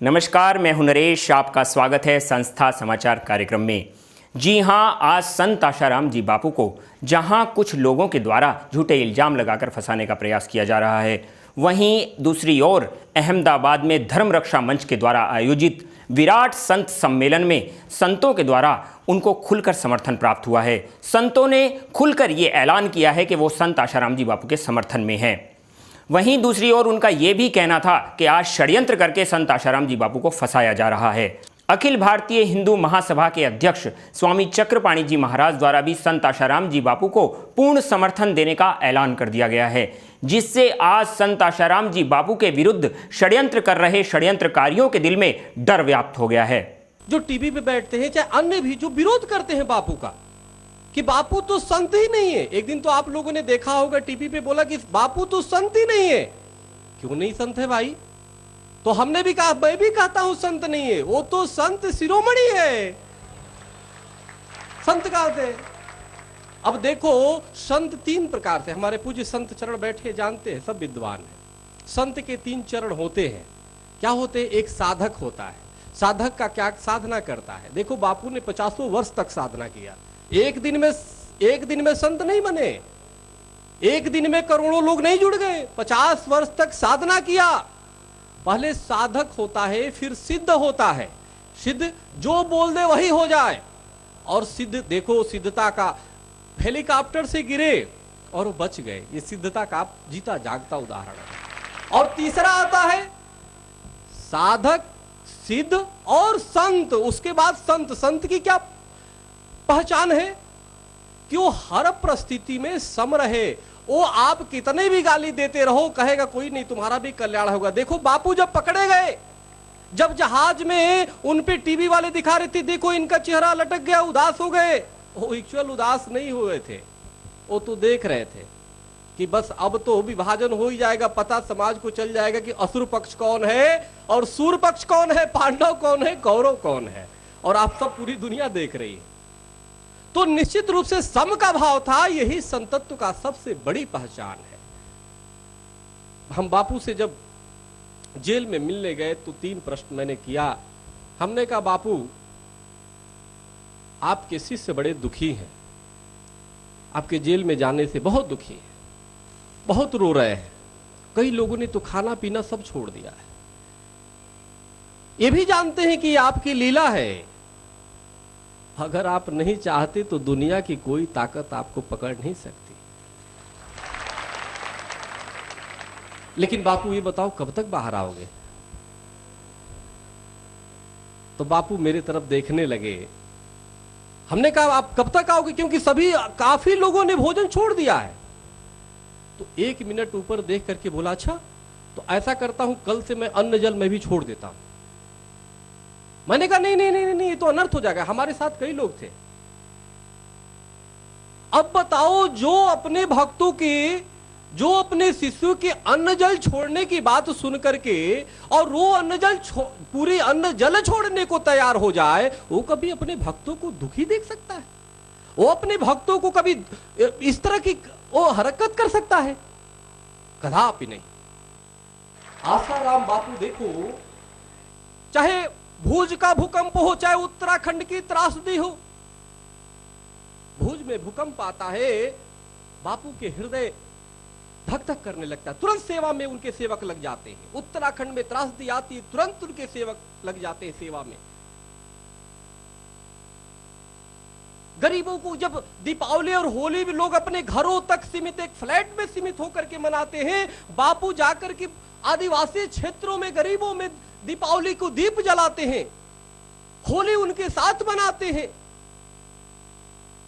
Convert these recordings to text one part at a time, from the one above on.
नमस्कार, मैं हूं नरेश। आपका स्वागत है संस्था समाचार कार्यक्रम में। जी हां, आज संत आशाराम जी बापू को जहां कुछ लोगों के द्वारा झूठे इल्जाम लगाकर फंसाने का प्रयास किया जा रहा है, वहीं दूसरी ओर अहमदाबाद में धर्म रक्षा मंच के द्वारा आयोजित विराट संत सम्मेलन में संतों के द्वारा उनको खुलकर समर्थन प्राप्त हुआ है। संतों ने खुलकर ये ऐलान किया है कि वो संत आशाराम जी बापू के समर्थन में हैं। वहीं दूसरी ओर उनका यह भी कहना था कि आज षड्यंत्र करके संत आशाराम जी बापू को फंसाया जा रहा है। अखिल भारतीय हिंदू महासभा के अध्यक्ष स्वामी चक्रपाणी जी महाराज द्वारा भी संत आशाराम जी बापू को पूर्ण समर्थन देने का ऐलान कर दिया गया है, जिससे आज संत आशाराम जी बापू के विरुद्ध षड्यंत्र कर रहे षड्यंत्रकारियों के दिल में डर व्याप्त हो गया है। जो टीवी पे बैठते हैं, चाहे अन्य भी जो विरोध करते हैं बापू का, कि बापू तो संत ही नहीं है। एक दिन तो आप लोगों ने देखा होगा, टीवी पे बोला कि बापू तो संत ही नहीं है। क्यों नहीं संत है भाई? तो हमने भी कहा, मैं भी कहता हूं संत नहीं है, वो तो संत शिरोमणि है। संत कहते हैं। अब देखो, संत तीन प्रकार से, हमारे पूज्य संत चरण बैठे जानते हैं, सब विद्वान है। संत के तीन चरण होते हैं। क्या होते हैं? एक साधक होता है। साधक का क्या साधना करता है? देखो, बापू ने 50 वर्ष तक साधना किया। एक दिन में संत नहीं बने, एक दिन में करोड़ों लोग नहीं जुड़ गए। 50 वर्ष तक साधना किया। पहले साधक होता है, फिर सिद्ध होता है। सिद्ध जो बोल दे वही हो जाए। और सिद्ध, देखो सिद्धता का, हेलीकॉप्टर से गिरे और बच गए, ये सिद्धता का जीता जागता उदाहरण है। और तीसरा आता है साधक, सिद्ध और संत। उसके बाद संत। संत की क्या पहचान है? कि वो हर परिस्थिति में सम रहे। वो आप कितने भी गाली देते रहो, कहेगा कोई नहीं, तुम्हारा भी कल्याण होगा। देखो, बापू जब पकड़े गए, जब जहाज में उन पे टीवी वाले दिखा रहे थे, देखो इनका चेहरा लटक गया, उदास हो गए। वो एक्चुअल उदास नहीं हुए थे, वो तो देख रहे थे कि बस अब तो विभाजन हो ही जाएगा, पता समाज को चल जाएगा कि असुर पक्ष कौन है और सूर पक्ष कौन है, पांडव कौन है, कौरव कौन है। और आप सब पूरी दुनिया देख रही है। तो निश्चित रूप से सम का भाव था। यही संतत्व का सबसे बड़ी पहचान है। हम बापू से जब जेल में मिलने गए तो 3 प्रश्न मैंने किया। हमने कहा, बापू आपके शिष्य बड़े दुखी हैं, आपके जेल में जाने से बहुत दुखी हैं, बहुत रो रहे हैं। कई लोगों ने तो खाना पीना सब छोड़ दिया है। ये भी जानते हैं कि आपकी लीला है। अगर आप नहीं चाहते तो दुनिया की कोई ताकत आपको पकड़ नहीं सकती। लेकिन बापू ये बताओ, कब तक बाहर आओगे? तो बापू मेरे तरफ देखने लगे। हमने कहा, आप कब तक आओगे? क्योंकि काफी लोगों ने भोजन छोड़ दिया है। तो 1 मिनट ऊपर देख करके बोला, अच्छा तो ऐसा करता हूं, कल से मैं अन्न जल में भी छोड़ देता हूं। मैंने कहा, नहीं नहीं नहीं नहीं, ये तो अनर्थ हो जाएगा। हमारे साथ कई लोग थे। अब बताओ, जो अपने भक्तों की, जो अपने शिष्यों के अन्न जल छोड़ने की बात सुन करके और वो अन्न जल पूरी अन्न जल छोड़ने को तैयार हो जाए, वो कभी अपने भक्तों को दुखी देख सकता है? वो अपने भक्तों को कभी इस तरह की वो हरकत कर सकता है? कदापि नहीं। आसाराम बापू देखो, चाहे भुज का भूकंप हो, चाहे उत्तराखंड की त्रासदी हो, भुज में भूकंप आता है, बापू के हृदय धक धक करने लगता है। तुरंत सेवा में उनके सेवक लग जाते हैं। उत्तराखंड में त्रासदी आती है, तुरंत उनके सेवक लग जाते हैं सेवा में। गरीबों को जब दीपावली और होली भी लोग अपने घरों तक सीमित, एक फ्लैट में सीमित होकर के मनाते हैं, बापू जाकर के आदिवासी क्षेत्रों में गरीबों में दीपावली को दीप जलाते हैं, होली उनके साथ मनाते हैं।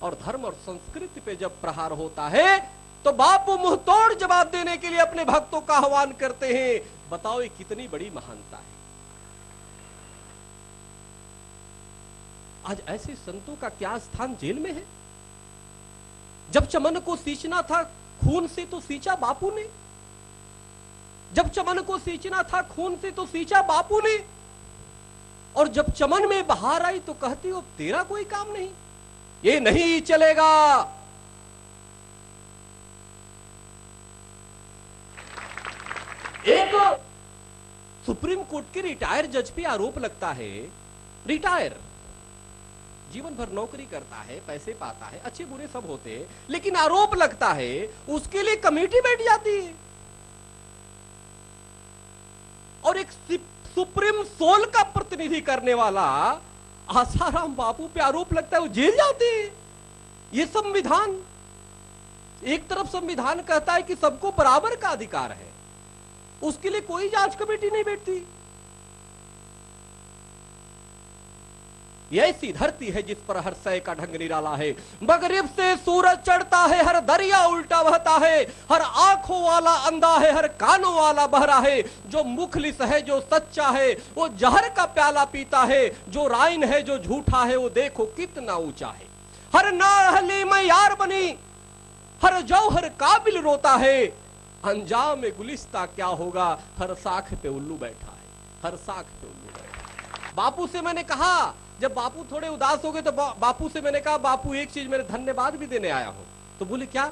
और धर्म और संस्कृति पे जब प्रहार होता है तो बापू मुंह तोड़ जवाब देने के लिए अपने भक्तों का आह्वान करते हैं। बताओ, ये कितनी बड़ी महानता है। आज ऐसे संतों का क्या स्थान जेल में है? जब चमन को सींचना था खून से तो सींचा बापू ने। जब चमन को सींचना था खून से तो सींचा बापू ने। और जब चमन में बहार आई तो कहती हो तेरा कोई काम नहीं, ये नहीं चलेगा। एक सुप्रीम कोर्ट के रिटायर जज पे आरोप लगता है, रिटायर, जीवन भर नौकरी करता है, पैसे पाता है, अच्छे बुरे सब होते हैं, लेकिन आरोप लगता है, उसके लिए कमेटी बैठ जाती है। और एक सुप्रीम सोल का प्रतिनिधि करने वाला आसाराम बापू पे आरोप लगता है, वो जेल जाते हैं। ये संविधान, एक तरफ संविधान कहता है कि सबको बराबर का अधिकार है, उसके लिए कोई जांच कमेटी नहीं बैठती। ये ऐसी धरती है जिस पर हर सय का ढंग निराला है, मगरिब से सूरज चढ़ता है, हर दरिया उल्टा बहता है, हर आंखों वाला अंधा है, हर कानों वाला बहरा है, जो मुखलिस है, जो सच्चा है, वो जहर का प्याला पीता है, जो राइन है, जो झूठा है, वो देखो कितना ऊंचा है। हर नाहली में यार बनी, हर जौहर काबिल रोता है, अंजाम गुलिस्ता क्या होगा, हर साख पे उल्लू बैठा है, हर साख पे उल्लू बैठा है। बापू से मैंने कहा, जब बापू थोड़े उदास हो गए तो बापू से मैंने कहा, बापू एक चीज मेरे धन्यवाद भी देने आया हूं। तो बोले क्या?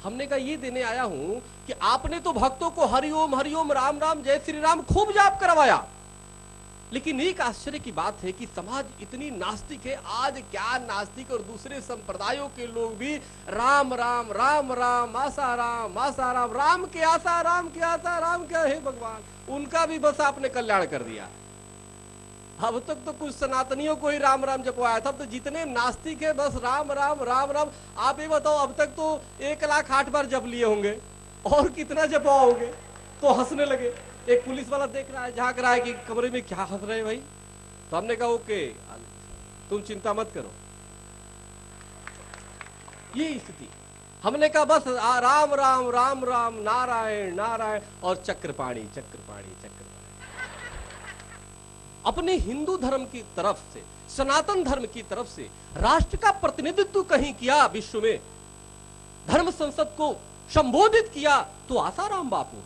हमने कहा ये देने आया हूं कि आपने तो भक्तों को हरिओम राम राम जय श्री राम खूब जाप करवाया, लेकिन एक आश्चर्य की बात है कि समाज इतनी नास्तिक है। आज क्या नास्तिक और दूसरे संप्रदायों के लोग भी राम राम राम राम आसा राम राम के आसा राम के आसा राम क्या है भगवान, उनका भी बस आपने कल्याण कर दिया। अब तक तो कुछ सनातनियों को ही राम राम जपवाया था, तो जितने नास्तिक है बस राम राम राम राम। आप ये बताओ, अब तक तो 1,08,000 बार जप लिए होंगे, और कितना जपवाओगे? तो हंसने लगे। एक पुलिस वाला देख रहा है, झांक रहा है कि कमरे में क्या हंस रहे हैं भाई। तो हमने कहा ओके, तुम चिंता मत करो। ये स्थिति, हमने कहा बस राम राम राम राम नारायण नारायण और चक्रपाणी चक्रपाणी चक्रपाणी। अपने हिंदू धर्म की तरफ से, सनातन धर्म की तरफ से राष्ट्र का प्रतिनिधित्व कहीं किया, विश्व में धर्म संसद को संबोधित किया, तो आसाराम बापू है।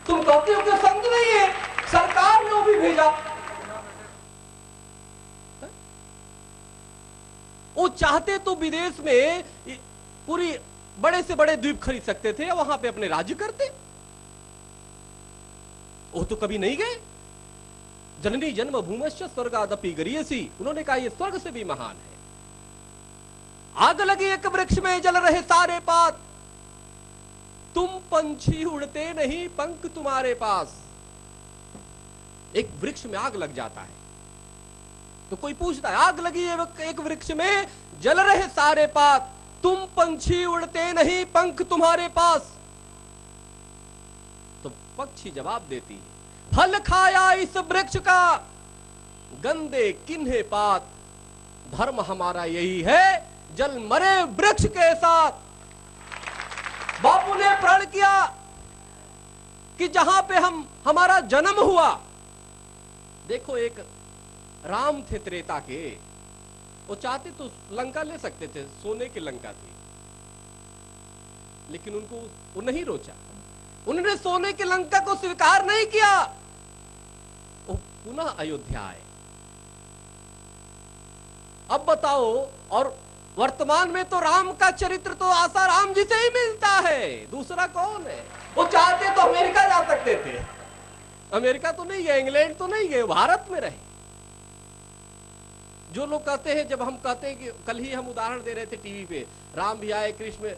तुम कहते हो कि संत नहीं है, सरकार ने वो भी भेजा। वो चाहते तो विदेश में पूरी बड़े से बड़े द्वीप खरीद सकते थे, वहां पे अपने राज्य करते। वो तो कभी नहीं गए। जननी जन्म भूमश्च स्वर्गादपि गरीयसी, उन्होंने कहा ये स्वर्ग से भी महान है। आग लगी एक वृक्ष में, जल रहे सारे पात, तुम पंछी उड़ते नहीं, पंख तुम्हारे पास। एक वृक्ष में आग लग जाता है तो कोई पूछता है, आग लगी एक वृक्ष में, जल रहे सारे पात, तुम पंछी उड़ते नहीं, पंख तुम्हारे पास। तो पक्षी जवाब देती है, फल खाया इस वृक्ष का, गंदे किन्हे पात, धर्म हमारा यही है, जल मरे वृक्ष के साथ। बापू ने प्रण किया कि जहां पे हमारा जन्म हुआ, देखो एक राम थे त्रेता के, वो चाहते तो लंका ले सकते थे, सोने की लंका थी, लेकिन उनको वो नहीं रोचा, उन्होंने सोने की लंका को स्वीकार नहीं किया, वो पुनः अयोध्या आए। अब बताओ, और वर्तमान में तो राम का चरित्र तो आसाराम जी से ही मिलता है, दूसरा कौन है? वो चाहते तो अमेरिका जा सकते थे, अमेरिका तो नहीं गए, इंग्लैंड तो नहीं गए, भारत में रहे। जो लोग कहते हैं, जब हम कहते हैं कि कल ही हम उदाहरण दे रहे थे टीवी पे, राम भी आए कृष्ण में,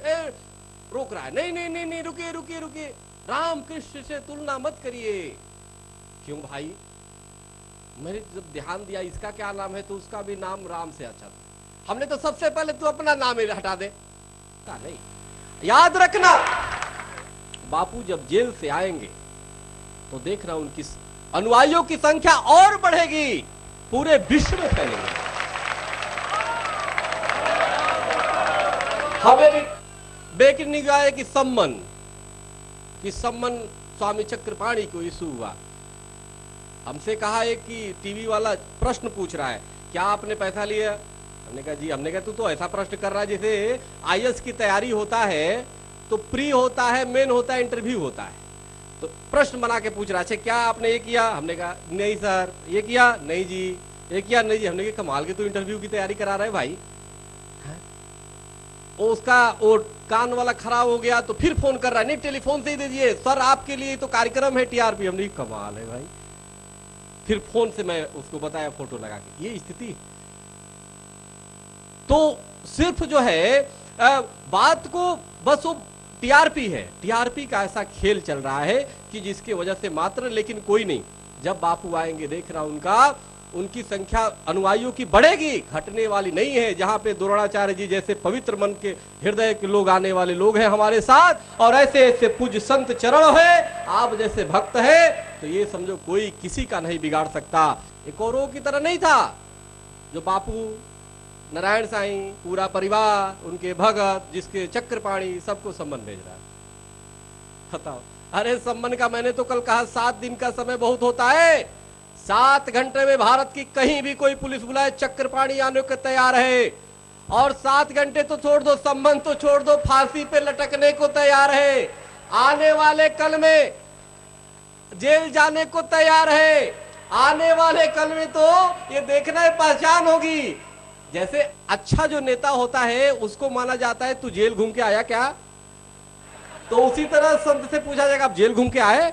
रोक रहा है, नहीं नहीं नहीं नहीं, रुकिए रुकिए रुकिए, राम कृष्ण से तुलना मत करिए। क्यों भाई? मैंने जब ध्यान दिया इसका क्या नाम है, तो उसका भी नाम राम से अच्छा था। हमने तो सबसे पहले तू अपना नाम ही हटा दे, नहीं। याद रखना, बापू जब जेल से आएंगे तो देखना उनकी अनुयायियों की संख्या और बढ़ेगी, पूरे विश्व में फैलेंगे। हमें भी बेकनी गाय की सम्मन स्वामी चक्रपाणी को इशू हुआ। हमसे कहा है कि टीवी वाला प्रश्न पूछ रहा है, क्या आपने पैसा लिया? हमने कहा जी। हमने कहा तू तो ऐसा प्रश्न कर रहा है जैसे आईएएस की तैयारी होता है तो प्री होता है, मेन होता है, इंटरव्यू होता है। तो प्रश्न बना के पूछ रहा है, क्या आपने ये किया? हमने कहा नहीं सर। ये किया? नहीं जी। ये किया? नहीं जी। हमने कहा कमाल के तू इंटरव्यू की तैयारी करा रहा है भाई। उसका वो कान वाला खराब हो गया तो फिर फोन कर रहा है, नहीं टेलीफोन से ही दे दीजिए सर, आपके लिए तो कार्यक्रम है टीआरपी। हमने कमाल है भाई, फिर फोन से मैं उसको बताया फोटो लगा के, ये स्थिति। तो सिर्फ जो है बात को बस वो टीआरपी है, टीआरपी का ऐसा खेल चल रहा है कि जिसकी वजह से मात्र, लेकिन कोई नहीं, जब बापू आएंगे देख रहा उनकी संख्या अनुयायियों की बढ़ेगी, घटने वाली नहीं है। जहां पे द्रोणाचार्य जी जैसे पवित्र मन के हृदय के लोग आने वाले लोग हैं हमारे साथ, और ऐसे ऐसे पूज्य संत चरण है, आप जैसे भक्त है, तो ये समझो कोई किसी का नहीं बिगाड़ सकता। एक औरों की तरह नहीं था जो बापू, नारायण साईं, पूरा परिवार, उनके भगत, जिसके चक्रपाणी, सबको सम्मन भेज रहा है। बताओ, अरे सम्मन का मैंने तो कल कहा 7 दिन का समय बहुत होता है। 7 घंटे में भारत की कहीं भी कोई पुलिस बुलाए, चक्रपाणी आने को तैयार है। और 7 घंटे तो छोड़ दो, सम्मन तो छोड़ दो, फांसी पे लटकने को तैयार है। आने वाले कल में जेल जाने को तैयार है। आने वाले कल में तो ये देखना है पहचान होगी। जैसे अच्छा जो नेता होता है उसको माना जाता है तू जेल घूम के आया क्या, तो उसी तरह संत से पूछा जाएगा आप जेल घूम के आए,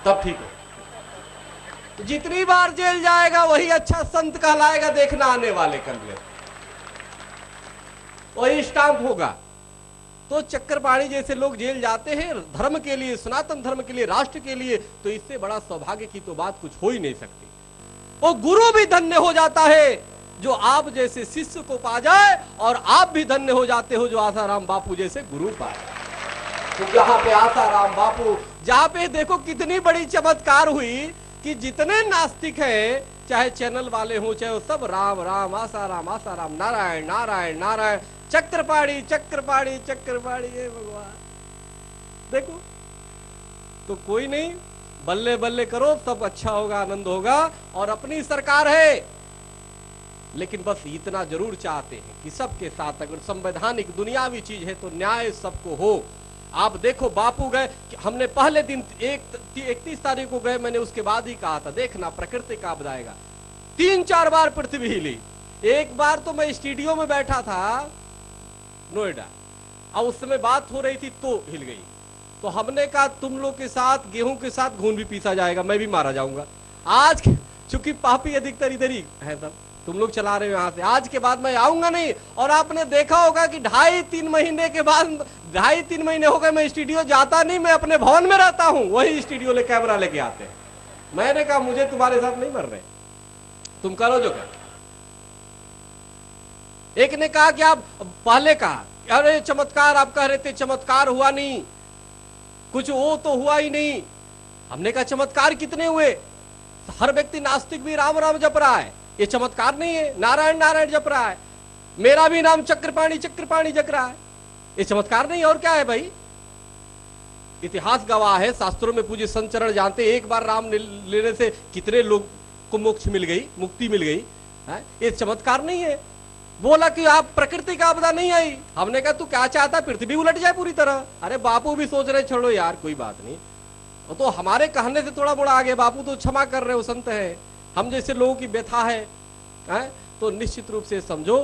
तब ठीक है। जितनी बार जेल जाएगा वही अच्छा संत कहलाएगा। देखना आने वाले कल में वही स्टाम्प होगा। तो चक्रपाणी जैसे लोग जेल जाते हैं धर्म के लिए, सनातन धर्म के लिए, राष्ट्र के लिए, तो इससे बड़ा सौभाग्य की तो बात कुछ हो ही नहीं सकती। वो गुरु भी धन्य हो जाता है जो आप जैसे शिष्य को पा जाए, और आप भी धन्य हो जाते हो जो आसाराम बापू जैसे गुरु पाए। तो जहां पे आसाराम बापू, जहां पे देखो कितनी बड़ी चमत्कार हुई कि जितने नास्तिक हैं, चाहे चैनल वाले हों, चाहे वो सब राम राम, आसाराम आसाराम, नारायण नारायण नारायण, चक्रपाणी चक्रपाणी चक्रपाणी, हे भगवान। देखो तो कोई नहीं, बल्ले बल्ले करो, सब अच्छा होगा, आनंद होगा। और अपनी सरकार है, लेकिन बस इतना जरूर चाहते हैं कि सबके साथ, अगर संवैधानिक दुनियावी चीज है तो न्याय सबको हो। आप देखो बापू गए, हमने पहले दिन 31 तारीख को गए, मैंने उसके बाद ही कहा था देखना प्रकृति का आपदा आएगा। 3-4 बार पृथ्वी हिली। एक बार तो मैं स्टूडियो में बैठा था नोएडा, और उस समय बात हो रही थी तो हिल गई। तो हमने कहा तुम लोग के साथ गेहूं के साथ घून भी पीसा जाएगा, मैं भी मारा जाऊंगा। आज चूंकि पापी अधिकतर इधर ही है, सब तुम लोग चला रहे हो यहाँ से, आज के बाद मैं आऊंगा नहीं। और आपने देखा होगा कि 2.5-3 महीने के बाद, 2.5-3 महीने हो गए मैं स्टूडियो जाता नहीं, मैं अपने भवन में रहता हूं, वही स्टूडियो ले कैमरा लेके आते हैं। मैंने कहा मुझे तुम्हारे साथ नहीं मर रहे, तुम करो जो कर। एक ने कहा कि आप पहले कहा अरे चमत्कार, आप कह रहे थे चमत्कार हुआ नहीं, कुछ वो तो हुआ ही नहीं। हमने कहा चमत्कार कितने हुए? हर व्यक्ति नास्तिक भी राम राम जप रहा है, ये चमत्कार नहीं है? नारायण नारायण जप रहा है, मेरा भी नाम चक्रपाणी चक्रपाणी जप रहा है, ये चमत्कार नहीं और क्या है भाई? इतिहास गवाह है, शास्त्रों में पूज्य संत चरण जानते, एक बार राम लेने से कितने लोग को मोक्ष मिल गई, मुक्ति मिल गई है? ये चमत्कार नहीं है। बोला कि आप प्रकृति का आपदा नहीं आई। हमने कहा तू क्या चाहता, पृथ्वी उलट जाए पूरी तरह? अरे बापू भी सोच रहे छोड़ो यार कोई बात नहीं, तो हमारे कहने से थोड़ा बड़ा आगे, बापू तो क्षमा कर रहे हो, संत है, हम जैसे लोगों की व्यथा है, तो निश्चित रूप से समझो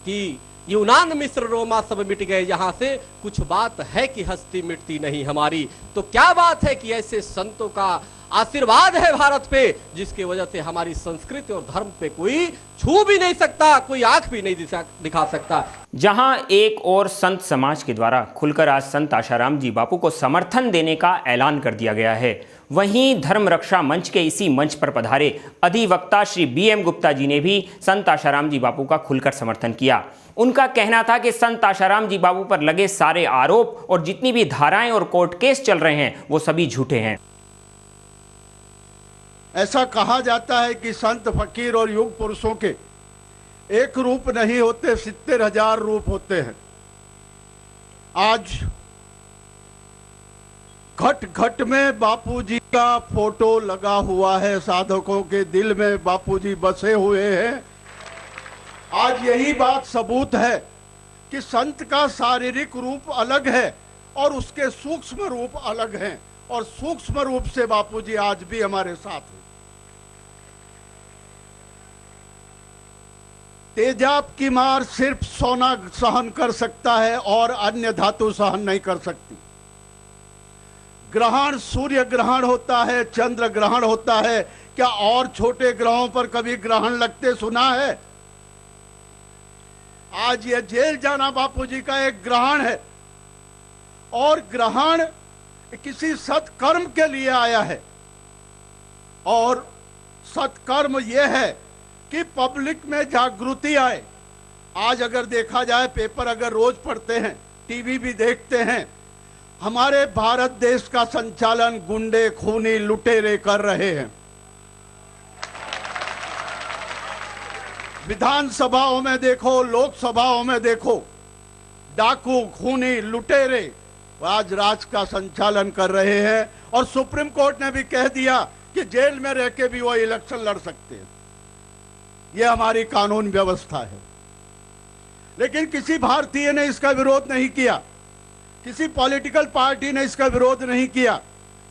कि यूनान मिस्र रोमा सब मिट गए, यहां से कुछ बात है कि हस्ती मिटती नहीं हमारी। तो क्या बात है कि ऐसे संतों का आशीर्वाद है भारत पे, जिसकी वजह से हमारी संस्कृति और धर्म पे कोई छू भी नहीं सकता, कोई आंख भी नहीं दिखा सकता। जहां एक और संत समाज के द्वारा खुलकर आज संत आशाराम जी बापू को समर्थन देने का ऐलान कर दिया गया है, वहीं धर्म रक्षा मंच के इसी मंच पर पधारे अधिवक्ता श्री BM गुप्ता जी ने भी संत आशाराम जी बापू का खुलकर समर्थन किया। उनका कहना था कि संत आशाराम जी बापू पर लगे सारे आरोप और जितनी भी धाराएं और कोर्ट केस चल रहे हैं वो सभी झूठे हैं। ऐसा कहा जाता है कि संत फकीर और युग पुरुषों के एक रूप नहीं होते, 70,000 रूप होते हैं। आज घट घट में बापूजी का फोटो लगा हुआ है, साधकों के दिल में बापूजी बसे हुए हैं। आज यही बात सबूत है कि संत का शारीरिक रूप अलग है और उसके सूक्ष्म रूप अलग हैं, और सूक्ष्म रूप से बापूजी आज भी हमारे साथ हैं। तेजाब की मार सिर्फ सोना सहन कर सकता है और अन्य धातु सहन नहीं कर सकती। ग्रहण सूर्य ग्रहण होता है, चंद्र ग्रहण होता है, क्या और छोटे ग्रहों पर कभी ग्रहण लगते सुना है? आज ये जेल जाना बापूजी का एक ग्रहण है, और ग्रहण किसी सत्कर्म के लिए आया है, और सत्कर्म यह है कि पब्लिक में जागृति आए। आज अगर देखा जाए, पेपर अगर रोज पढ़ते हैं, टीवी भी देखते हैं, हमारे भारत देश का संचालन गुंडे खूनी लुटेरे कर रहे हैं। विधानसभाओं में देखो, लोकसभाओं में देखो, डाकू खूनी लुटेरे आज राज का संचालन कर रहे हैं, और सुप्रीम कोर्ट ने भी कह दिया कि जेल में रह के भी वो इलेक्शन लड़ सकते हैं। यह हमारी कानून व्यवस्था है। लेकिन किसी भारतीय ने इसका विरोध नहीं किया, किसी पॉलिटिकल पार्टी ने इसका विरोध नहीं किया,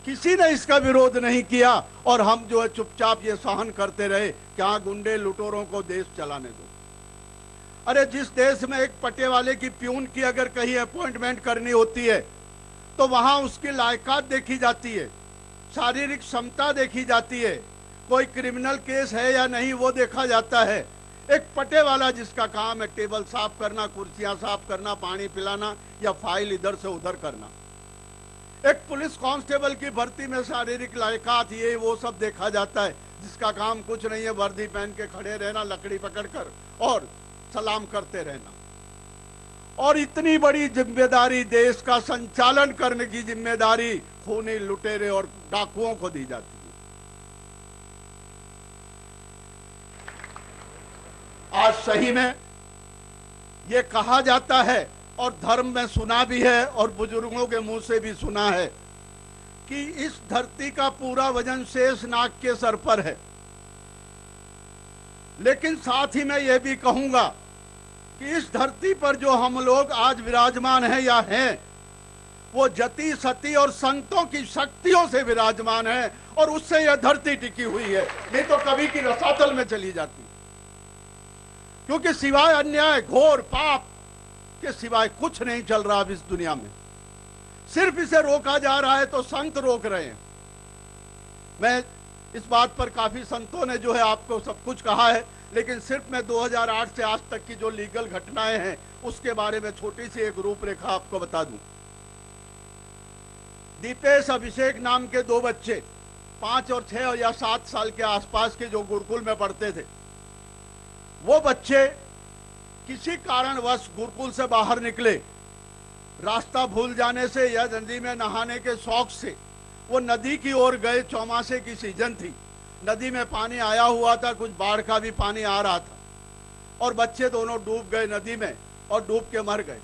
किसी ने इसका विरोध नहीं किया, और हम जो है चुपचाप ये सहन करते रहे कि हाँ, गुंडे लुटेरों को देश चलाने दो। अरे जिस देश में एक पटे वाले की प्यून की अगर कहीं अपॉइंटमेंट करनी होती है तो वहां उसकी लायकात देखी जाती है, शारीरिक क्षमता देखी जाती है, कोई क्रिमिनल केस है या नहीं वो देखा जाता है। एक पटे वाला जिसका काम है टेबल साफ करना, कुर्सियां साफ करना, पानी पिलाना या फाइल इधर से उधर करना, एक पुलिस कांस्टेबल की भर्ती में शारीरिक लायकात ये वो सब देखा जाता है, जिसका काम कुछ नहीं है, वर्दी पहन के खड़े रहना, लकड़ी पकड़कर और सलाम करते रहना। और इतनी बड़ी जिम्मेदारी, देश का संचालन करने की जिम्मेदारी खूनी लुटेरे और डाकुओं को दी जाती है। आज सही में ये कहा जाता है, और धर्म में सुना भी है और बुजुर्गों के मुंह से भी सुना है, कि इस धरती का पूरा वजन शेष नाग के सर पर है। लेकिन साथ ही मैं ये भी कहूंगा कि इस धरती पर जो हम लोग आज विराजमान हैं या हैं, वो जति सती और संतों की शक्तियों से विराजमान है, और उससे यह धरती टिकी हुई है, नहीं तो कभी की रसातल में चली जाती। क्योंकि सिवाय अन्याय, घोर पाप के सिवाय कुछ नहीं चल रहा अब इस दुनिया में। सिर्फ इसे रोका जा रहा है तो संत रोक रहे हैं। मैं इस बात पर काफी संतों ने जो है आपको सब कुछ कहा है, लेकिन सिर्फ मैं 2008 से आज तक की जो लीगल घटनाएं हैं उसके बारे में छोटी सी एक रूपरेखा आपको बता दूं। दीपेश अभिषेक नाम के दो बच्चे 5 और 6 या 7 साल के आसपास के जो गुरुकुल में पढ़ते थे, वो बच्चे किसी कारणवश गुरुकुल से बाहर निकले, रास्ता भूल जाने से या नदी में नहाने के शौक से वो नदी की ओर गए। चौमासे की सीजन थी, नदी में पानी आया हुआ था, कुछ बाढ़ का भी पानी आ रहा था, और बच्चे दोनों डूब गए नदी में और डूब के मर गए।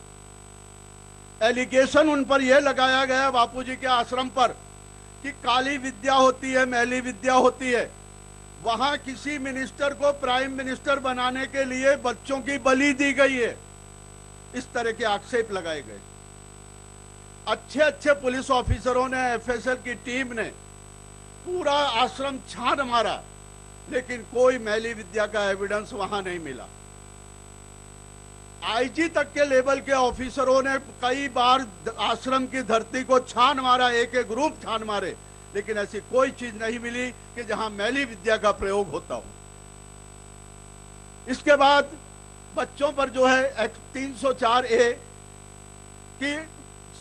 एलिगेशन उन पर यह लगाया गया बापूजी के आश्रम पर कि काली विद्या होती है, मैली विद्या होती है। वहां किसी मिनिस्टर को प्राइम मिनिस्टर बनाने के लिए बच्चों की बलि दी गई है, इस तरह के आक्षेप लगाए गए। अच्छे अच्छे पुलिस ऑफिसरों ने, एफएसएल की टीम ने पूरा आश्रम छान मारा, लेकिन कोई मैली विद्या का एविडेंस वहां नहीं मिला। आईजी तक के लेवल के ऑफिसरों ने कई बार आश्रम की धरती को छान मारा, एक एक ग्रुप छान मारे, लेकिन ऐसी कोई चीज नहीं मिली कि जहां मैली विद्या का प्रयोग होता हो। इसके बाद बच्चों पर जो है 304A की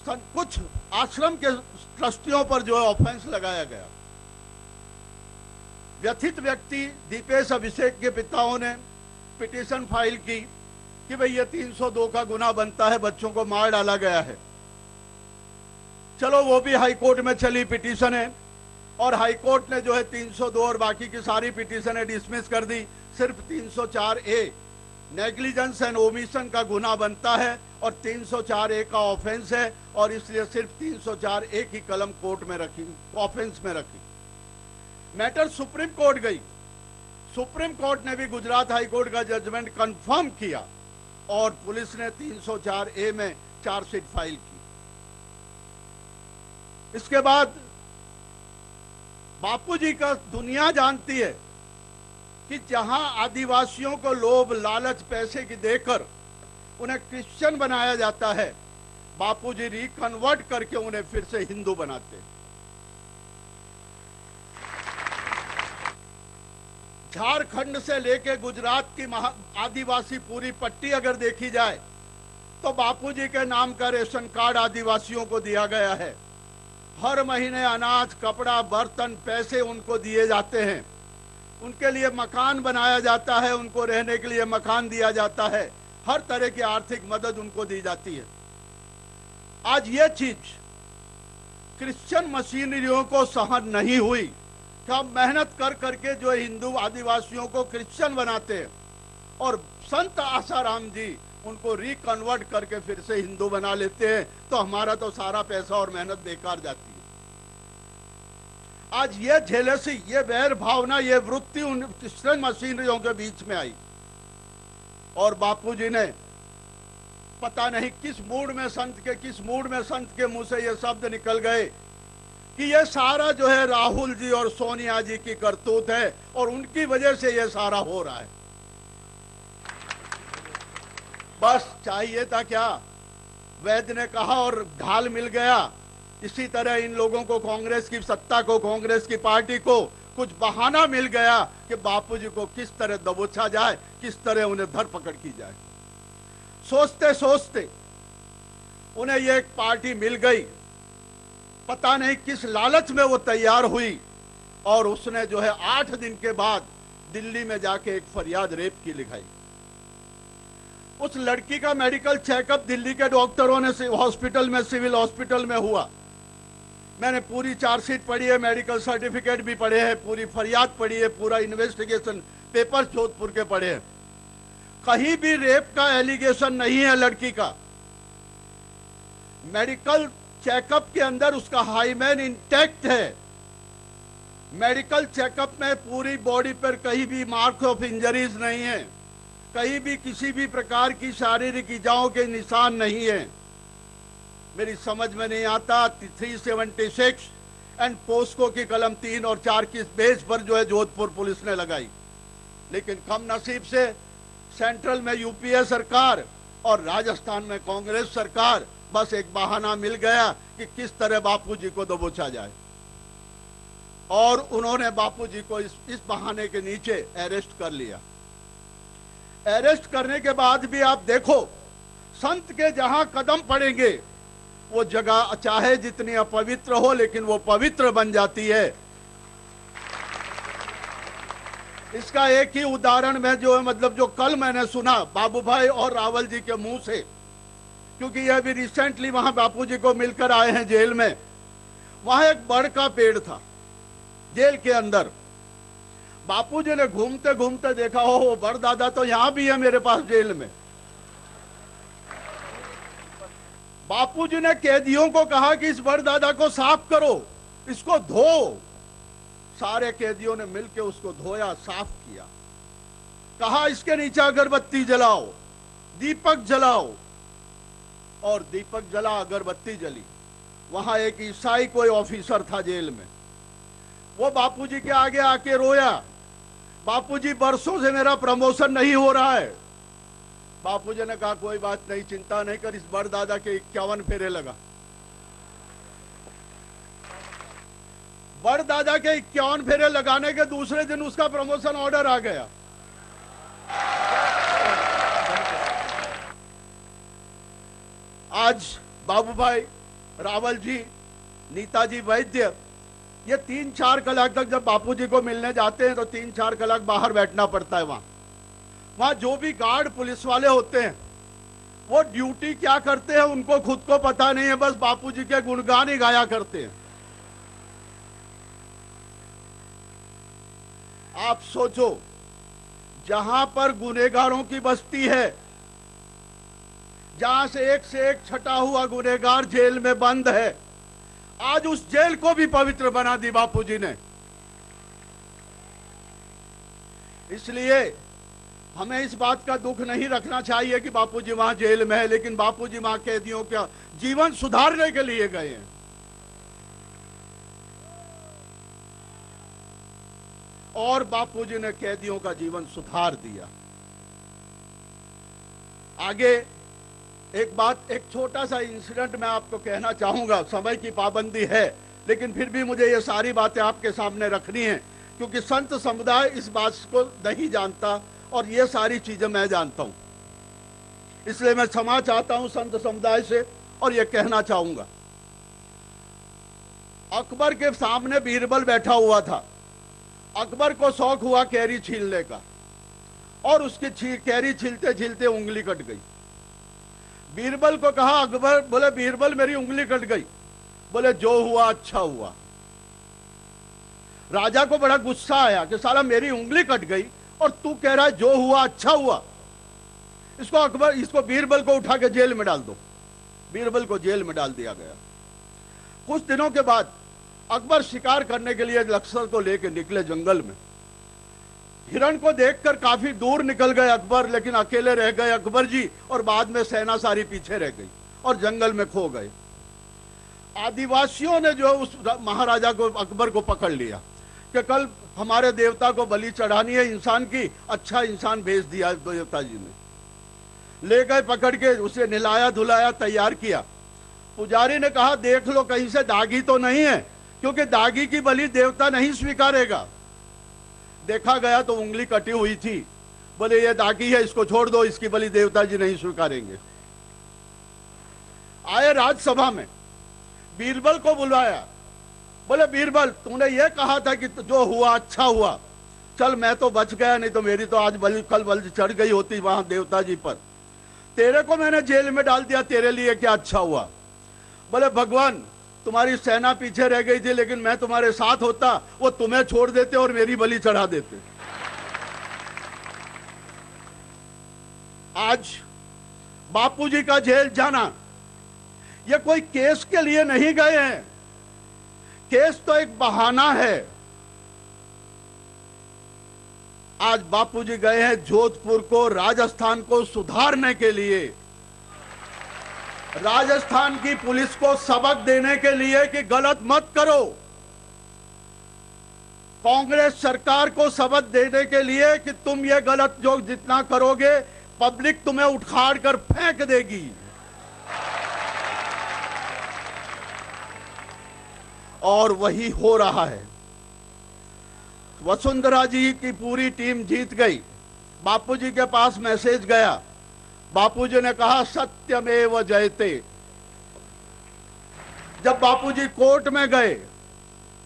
कुछ आश्रम के ट्रस्टियों पर जो है ऑफेंस लगाया गया। व्यथित व्यक्ति दीपेश अभिषेक के पिताओं ने पिटीशन फाइल की कि भाई ये 302 का गुना बनता है, बच्चों को मार डाला गया है। चलो वो भी हाई कोर्ट में चली पिटीशन है, और हाई कोर्ट ने जो है 302 और बाकी की सारी पिटीशनें डिसमिस कर दी। सिर्फ 304A नेग्लिजेंस एंड ओमिशन का गुना बनता है और 304A का ऑफेंस है, और इसलिए सिर्फ 304A की कलम कोर्ट में रखी, ऑफेंस में रखी। मैटर सुप्रीम कोर्ट गई। सुप्रीम कोर्ट ने भी गुजरात हाई कोर्ट का जजमेंट कंफर्म किया, और पुलिस ने 304A में चार्जशीट फाइल की। इसके बाद बापूजी का दुनिया जानती है कि जहां आदिवासियों को लोभ लालच पैसे की देकर उन्हें क्रिश्चियन बनाया जाता है, बापूजी रिकन्वर्ट करके उन्हें फिर से हिंदू बनाते। झारखंड से लेके गुजरात की आदिवासी पूरी पट्टी अगर देखी जाए तो बापूजी के नाम का रेशन कार्ड आदिवासियों को दिया गया है। हर महीने अनाज, कपड़ा, बर्तन, पैसे उनको दिए जाते हैं। उनके लिए मकान बनाया जाता है, उनको रहने के लिए मकान दिया जाता है। हर तरह की आर्थिक मदद उनको दी जाती है। आज ये चीज क्रिश्चियन मशीनरियों को सहन नहीं हुई कि हम मेहनत कर करके जो हिंदू आदिवासियों को क्रिश्चियन बनाते हैं और संत आसाराम जी उनको रिकन्वर्ट करके फिर से हिंदू बना लेते हैं, तो हमारा तो सारा पैसा और मेहनत बेकार जाती है। आज ये जेलसी, ये वैर भावना, ये वृत्ति उन क्रिश्चियन मशीनरियों के बीच में आई और बापूजी ने पता नहीं किस मूड में संत के मुंह से ये शब्द निकल गए कि ये सारा जो है राहुल जी और सोनिया जी की करतूत है और उनकी वजह से ये सारा हो रहा है। बस चाहिए था क्या? वैद्य ने कहा और ढाल मिल गया। इसी तरह इन लोगों को, कांग्रेस की सत्ता को, कांग्रेस की पार्टी को कुछ बहाना मिल गया कि बापूजी को किस तरह दबोचा जाए, किस तरह उन्हें धरपकड़ की जाए। सोचते सोचते उन्हें ये एक पार्टी मिल गई। पता नहीं किस लालच में वो तैयार हुई और उसने जो है 8 दिन के बाद दिल्ली में जाके एक फरियाद रेप की लिखाई। उस लड़की का मेडिकल चेकअप दिल्ली के डॉक्टरों ने हॉस्पिटल में, सिविल हॉस्पिटल में हुआ। मैंने पूरी चार्जशीट पढ़ी है, मेडिकल सर्टिफिकेट भी पढ़े हैं, पूरी फरियाद पढ़ी है, पूरा इन्वेस्टिगेशन पेपर जोधपुर के पढ़े हैं। कहीं भी रेप का एलिगेशन नहीं है लड़की का। मेडिकल चेकअप के अंदर उसका हाइमेन इंटैक्ट है। मेडिकल चेकअप में पूरी बॉडी पर कहीं भी मार्क्स ऑफ इंजरीज नहीं है, कहीं भी किसी भी प्रकार की शारीरिक इजाओं के निशान नहीं है। मेरी समझ में नहीं आता 376 एंड पोस्को की कलम 3 और 4 की बेस पर जो है जोधपुर पुलिस ने लगाई। लेकिन कम नसीब से सेंट्रल में यूपीए सरकार और राजस्थान में कांग्रेस सरकार, बस एक बहाना मिल गया कि किस तरह बापूजी को दबोचा जाए और उन्होंने बापूजी को इस बहाने के नीचे अरेस्ट कर लिया। अरेस्ट करने के बाद भी आप देखो, संत के जहां कदम पड़ेंगे वो जगह चाहे जितनी अपवित्र हो लेकिन वो पवित्र बन जाती है। इसका एक ही उदाहरण में जो है, मतलब जो कल मैंने सुना बाबू भाई और रावल जी के मुंह से, क्योंकि यह भी रिसेंटली वहां बापूजी को मिलकर आए हैं जेल में। वहां एक बड़ का पेड़ था जेल के अंदर। बापूजी ने घूमते घूमते देखा, हो बड़ दादा तो यहां भी है मेरे पास जेल में। बापूजी ने कैदियों को कहा कि इस बड़ दादा को साफ करो, इसको धो। सारे कैदियों ने मिलकर उसको धोया, साफ किया। कहा इसके नीचे अगरबत्ती जलाओ, दीपक जलाओ, और दीपक जला, अगरबत्ती जली। वहां एक ईसाई कोई ऑफिसर था जेल में, वो बापूजी के आगे आके रोया, बापूजी बरसों से मेरा प्रमोशन नहीं हो रहा है। बापूजी ने कहा कोई बात नहीं, चिंता नहीं कर, इस बड़ दादा के 51 फेरे लगा। बड़ दादा के 51 फेरे लगाने के दूसरे दिन उसका प्रमोशन ऑर्डर आ गया। आज बाबू भाई, रावल जी, नीताजी वैद्य, ये 3-4 कलाक तक जब बापूजी को मिलने जाते हैं तो 3-4 कलाक बाहर बैठना पड़ता है। वहां जो भी गार्ड पुलिस वाले होते हैं वो ड्यूटी क्या करते हैं उनको खुद को पता नहीं है, बस बापूजी के गुणगान ही गाया करते हैं। आप सोचो, जहां पर गुनहगारों की बस्ती है, जहां से एक छटा हुआ गुनहगार जेल में बंद है, आज उस जेल को भी पवित्र बना दी बापूजी ने। इसलिए हमें इस बात का दुख नहीं रखना चाहिए कि बापूजी वहां जेल में है, लेकिन बापूजी वहां कैदियों का जीवन सुधारने के लिए गए हैं। और बापूजी ने कैदियों का जीवन सुधार दिया। आगे एक बात, एक छोटा सा इंसिडेंट मैं आपको कहना चाहूंगा। समय की पाबंदी है, लेकिन फिर भी मुझे ये सारी बातें आपके सामने रखनी है, क्योंकि संत समुदाय इस बात को नहीं जानता और ये सारी चीजें मैं जानता हूं। इसलिए मैं क्षमा चाहता हूं संत समुदाय से और ये कहना चाहूंगा। अकबर के सामने बीरबल बैठा हुआ था। अकबर को शौक हुआ कैरी छीलने का और उसकी कैरी छीलते छीलते उंगली कट गई। बीरबल को कहा, अकबर बोले बीरबल मेरी उंगली कट गई। बोले जो हुआ अच्छा हुआ। राजा को बड़ा गुस्सा आया कि साला मेरी उंगली कट गई और तू कह रहा है जो हुआ अच्छा हुआ। इसको बीरबल को उठा के जेल में डाल दो। बीरबल को जेल में डाल दिया गया। कुछ दिनों के बाद अकबर शिकार करने के लिए लश्कर को लेकर निकले जंगल में। हिरण को देखकर काफी दूर निकल गए अकबर, लेकिन अकेले रह गए अकबर जी, और बाद में सेना सारी पीछे रह गई और जंगल में खो गए। आदिवासियों ने जो उस महाराजा को, अकबर को पकड़ लिया कि कल हमारे देवता को बलि चढ़ानी है इंसान की। अच्छा इंसान भेज दिया देवता जी ने। ले गए पकड़ के, उसे नहलाया धुलाया, तैयार किया। पुजारी ने कहा देख लो कहीं से दागी तो नहीं है, क्योंकि दागी की बलि देवता नहीं स्वीकारेगा। देखा गया तो उंगली कटी हुई थी। बोले ये दागी है, इसको छोड़ दो, इसकी बलि देवता जी नहीं स्वीकारेंगे। आए राजसभा में, बीरबल को बुलवाया। बोले बीरबल तूने ये कहा था कि जो हुआ अच्छा हुआ। चल मैं तो बच गया, नहीं तो मेरी तो आज बलि कल बलि चढ़ गई होती वहां देवता जी पर। तेरे को मैंने जेल में डाल दिया, तेरे लिए क्या अच्छा हुआ। बोले भगवान तुम्हारी सेना पीछे रह गई थी, लेकिन मैं तुम्हारे साथ होता, वो तुम्हें छोड़ देते और मेरी बलि चढ़ा देते। आज बापूजी का जेल जाना, ये कोई केस के लिए नहीं गए हैं। केस तो एक बहाना है। आज बापूजी गए हैं जोधपुर को, राजस्थान को सुधारने के लिए, राजस्थान की पुलिस को सबक देने के लिए कि गलत मत करो। कांग्रेस सरकार को सबक देने के लिए कि तुम ये गलत जो जितना करोगे पब्लिक तुम्हें उखाड़ कर फेंक देगी। और वही हो रहा है। वसुंधरा जी की पूरी टीम जीत गई। बापूजी के पास मैसेज गया। बापूजी ने कहा सत्यमेव जयते। जब बापूजी कोर्ट में गए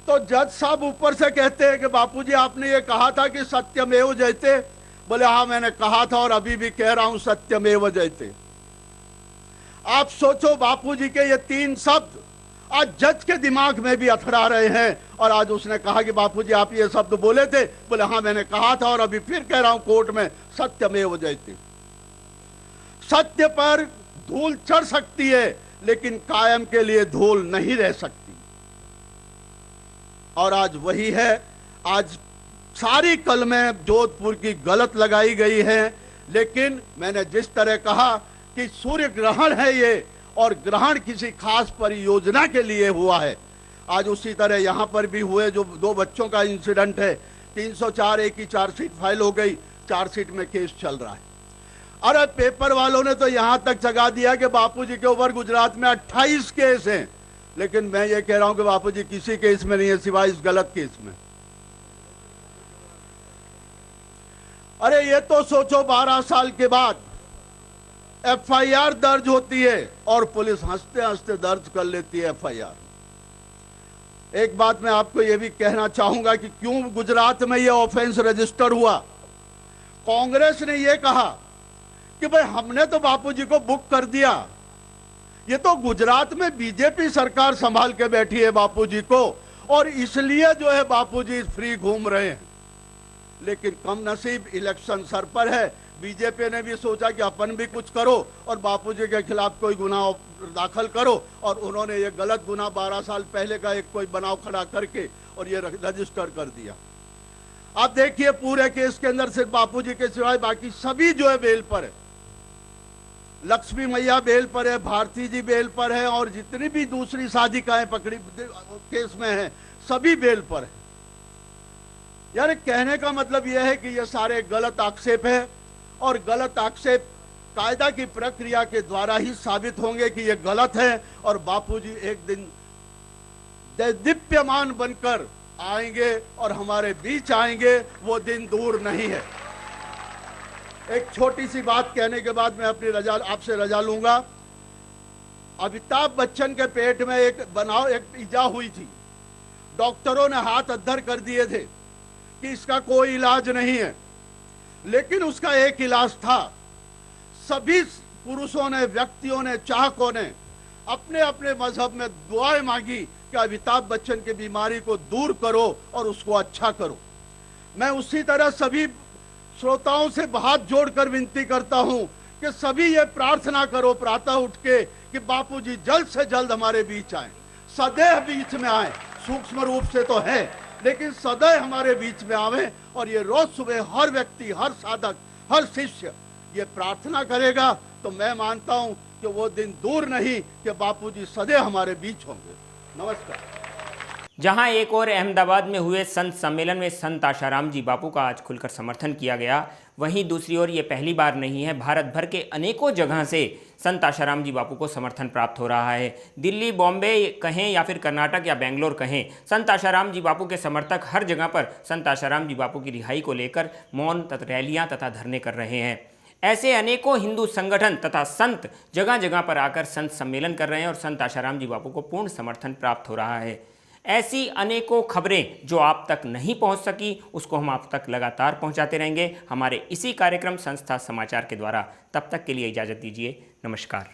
तो जज साहब ऊपर से कहते हैं कि बापूजी आपने ये कहा था कि सत्यमेव जयते। बोले हाँ मैंने कहा था और अभी भी कह रहा हूं सत्यमेव जयते। आप सोचो बापूजी के ये 3 शब्द आज जज के दिमाग में भी अथड़ा रहे हैं। और आज उसने कहा कि बापूजी आप ये शब्द बोले थे। बोले हाँ मैंने कहा था और अभी फिर कह रहा हूं कोर्ट में सत्यमेव जयते। सत्य पर धूल चढ़ सकती है, लेकिन कायम के लिए धूल नहीं रह सकती। और आज वही है। आज सारी कलमें जोधपुर की गलत लगाई गई है, लेकिन मैंने जिस तरह कहा कि सूर्य ग्रहण है ये, और ग्रहण किसी खास परियोजना के लिए हुआ है। आज उसी तरह यहां पर भी हुए। जो 2 बच्चों का इंसिडेंट है, 304A की चार्जशीट फाइल हो गई, चार्जशीट में केस चल रहा है। अरे पेपर वालों ने तो यहां तक जगा दिया कि बापूजी के ऊपर गुजरात में 28 केस हैं, लेकिन मैं ये कह रहा हूं कि बापूजी किसी केस में नहीं है सिवाय इस गलत केस में। अरे ये तो सोचो 12 साल के बाद FIR दर्ज होती है और पुलिस हंसते हंसते दर्ज कर लेती है FIR। एक बात मैं आपको यह भी कहना चाहूंगा कि क्यों गुजरात में यह ऑफेंस रजिस्टर हुआ। कांग्रेस ने यह कहा कि भाई हमने तो बापूजी को बुक कर दिया, ये तो गुजरात में बीजेपी सरकार संभाल के बैठी है बापूजी को, और इसलिए जो है बापूजी फ्री घूम रहे हैं। लेकिन कम नसीब इलेक्शन सर पर है। बीजेपी ने भी सोचा कि अपन भी कुछ करो और बापूजी के खिलाफ कोई गुनाह दाखिल करो, और उन्होंने ये गलत गुनाह 12 साल पहले का एक कोई बनाव खड़ा करके और ये रजिस्टर कर दिया। आप देखिए पूरे केस के अंदर सिर्फ बापूजी के सिवाय बाकी सभी जो है बेल पर है। लक्ष्मी मैया बेल पर है, भारती जी बेल पर है, और जितनी भी दूसरी साधिकाएं पकड़ी केस में हैं सभी बेल पर है। यानी कहने का मतलब यह है कि ये सारे गलत आक्षेप है और गलत आक्षेप कायदा की प्रक्रिया के द्वारा ही साबित होंगे कि ये गलत है और बापूजी एक दिन दीप्यमान बनकर आएंगे और हमारे बीच आएंगे। वो दिन दूर नहीं है। एक छोटी सी बात कहने के बाद मैं अपनी आपसे रजा लूंगा। अमिताभ बच्चन के पेट में एक इजा हुई थी। डॉक्टरों ने हाथ अद्धर कर दिए थे कि इसका कोई इलाज नहीं है, लेकिन उसका एक इलाज था। सभी पुरुषों ने, व्यक्तियों ने, चाहकों ने अपने अपने मजहब में दुआएं मांगी कि अमिताभ बच्चन की बीमारी को दूर करो और उसको अच्छा करो। मैं उसी तरह सभी श्रोताओं से हाथ जोड़कर विनती करता हूं कि सभी ये प्रार्थना करो प्रातः उठ के कि बापूजी जल्द से जल्द हमारे बीच आए, सदैव बीच में आए। सूक्ष्म रूप से तो है, लेकिन सदैव हमारे बीच में आवे। और ये रोज सुबह हर व्यक्ति, हर साधक, हर शिष्य ये प्रार्थना करेगा तो मैं मानता हूं कि वो दिन दूर नहीं कि बापूजी सदैव हमारे बीच होंगे। नमस्कार। जहां एक और अहमदाबाद में हुए संत सम्मेलन में संत आशाराम जी बापू का आज खुलकर समर्थन किया गया, वहीं दूसरी ओर ये पहली बार नहीं है, भारत भर के अनेकों जगह से संत आशाराम जी बापू को समर्थन प्राप्त हो रहा है। दिल्ली, बॉम्बे कहें या फिर कर्नाटक या बेंगलोर कहें, संत आशाराम जी बापू के समर्थक हर जगह पर संत आशाराम जी बापू की रिहाई को लेकर मौन रैलियां तथा धरने कर रहे हैं। ऐसे अनेकों हिंदू संगठन तथा संत जगह जगह पर आकर संत सम्मेलन कर रहे हैं और संत आशाराम जी बापू को पूर्ण समर्थन प्राप्त हो रहा है। ऐसी अनेकों खबरें जो आप तक नहीं पहुंच सकी, उसको हम आप तक लगातार पहुंचाते रहेंगे हमारे इसी कार्यक्रम संस्था समाचार के द्वारा। तब तक के लिए इजाज़त दीजिए। नमस्कार।